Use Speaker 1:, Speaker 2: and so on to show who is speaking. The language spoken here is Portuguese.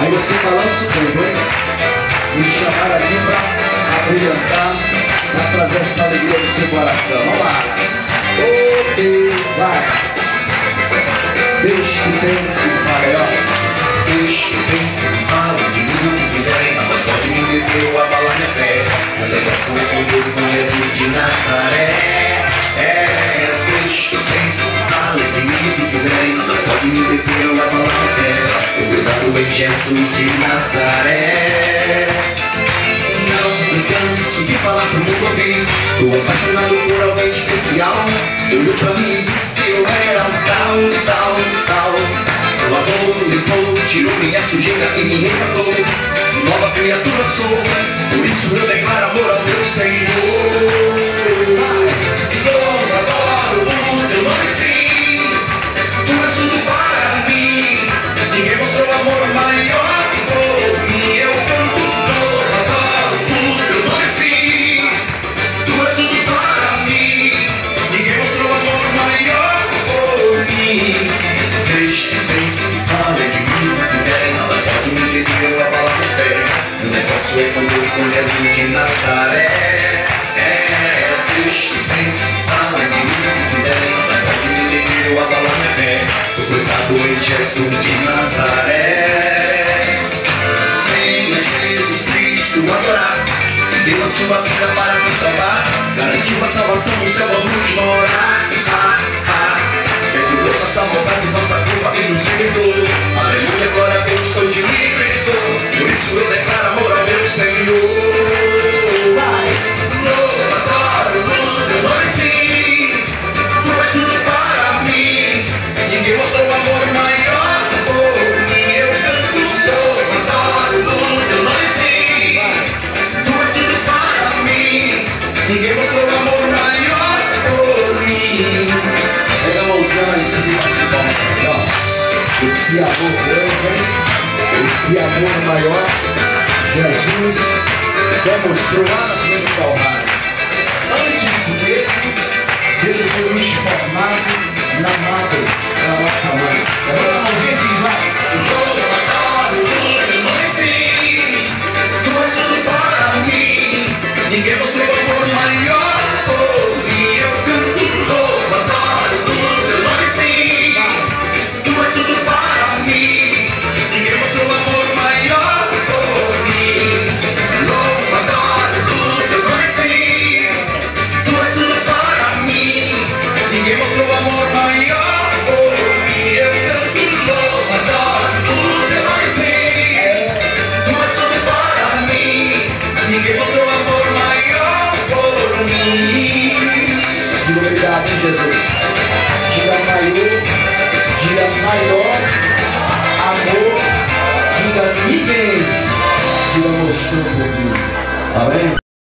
Speaker 1: Aí você balança o dedo, hein? Me chamar aqui pra abrilhantar, pra trazer essa alegria do seu coração. Vamos lá. Ô Deus, vai. Deus que pense e fale, ó.
Speaker 2: Deus que pense e fala de mim o que quiserem, mas pode me beber ou abalar minha fé. O negócio é com Deus, com Jesus de Nazaré. Deus que pense e fala de mim o que quiserem, mas pode me beber ou abalar minha fé. O cuidado em Jesus de Nazaré. Não me canso de falar pro mundo ouvir. Tô apaixonado por alguém especial. Olhou pra mim e disse que eu era um tal. Lavou, limpou, tirou minha sujeira e me restaurou. Nova criatura sou, por isso eu declaro amor ao meu Senhor. Eu adoro o teu nome, sim. Tu és tudo para mim. Ninguém mostrou amor maior por mim. Eu canto, eu adoro o teu nome, sim. Tu és tudo para mim. Ninguém mostrou amor maior por mim. Deixe, pense e fale de mim o que quiserem, nada pode me impedir ou abalar minha fé. O negócio é com Deus, com Jesus de Nazaré. Deixe, pense e fale de mim o que quiserem, nada pode me impedir ou abalar minha fé. O cuidado em Jesus de Nazaré. Venha Jesus Cristo adorar. Deu a sua vida para nos salvar. Garantiu a salvação no céu, vamos morar. Nossa vontade, nossa culpa e nos perdoou. Aleluia, glória a Deus, estou de livre sou. Por isso eu declaro amor ao meu Senhor. Vai! Louvo, adoro o teu nome, sim. Tu és tudo para mim. Ninguém mostrou amor maior por mim. Eu canto, louvo, adoro o teu nome, sim. Tu és tudo para mim. Ninguém mostrou amor maior por mim.
Speaker 1: Pega a mãozinha em cima. Esse amor grande, esse amor maior, Jesus demonstrou lá na cruz do Calvário. Antes mesmo dele ter nos formado na madre da nossa mãe. Agora a mãozinha diz lá.
Speaker 2: Eu adoro o teu nome, sim. Tu és tudo para mim. Ninguém mostrou amor maior por mim. Eu canto, louvo, adoro o teu nome, sim. Tu és tudo para mim. Ninguém mostrou amor maior por mim. Louvo, adoro o teu nome, sim. Tu és tudo para mim. Ninguém mostrou amor maior por mim. Eu canto, louvo, adoro o teu nome, sim. Tu és tudo para mim. Ninguém mostrou amor maior por mim.
Speaker 1: Diga obrigado, hein, Jesus. Diga maior amor. Diga ninguém. Diga mostrou por mim. Amém?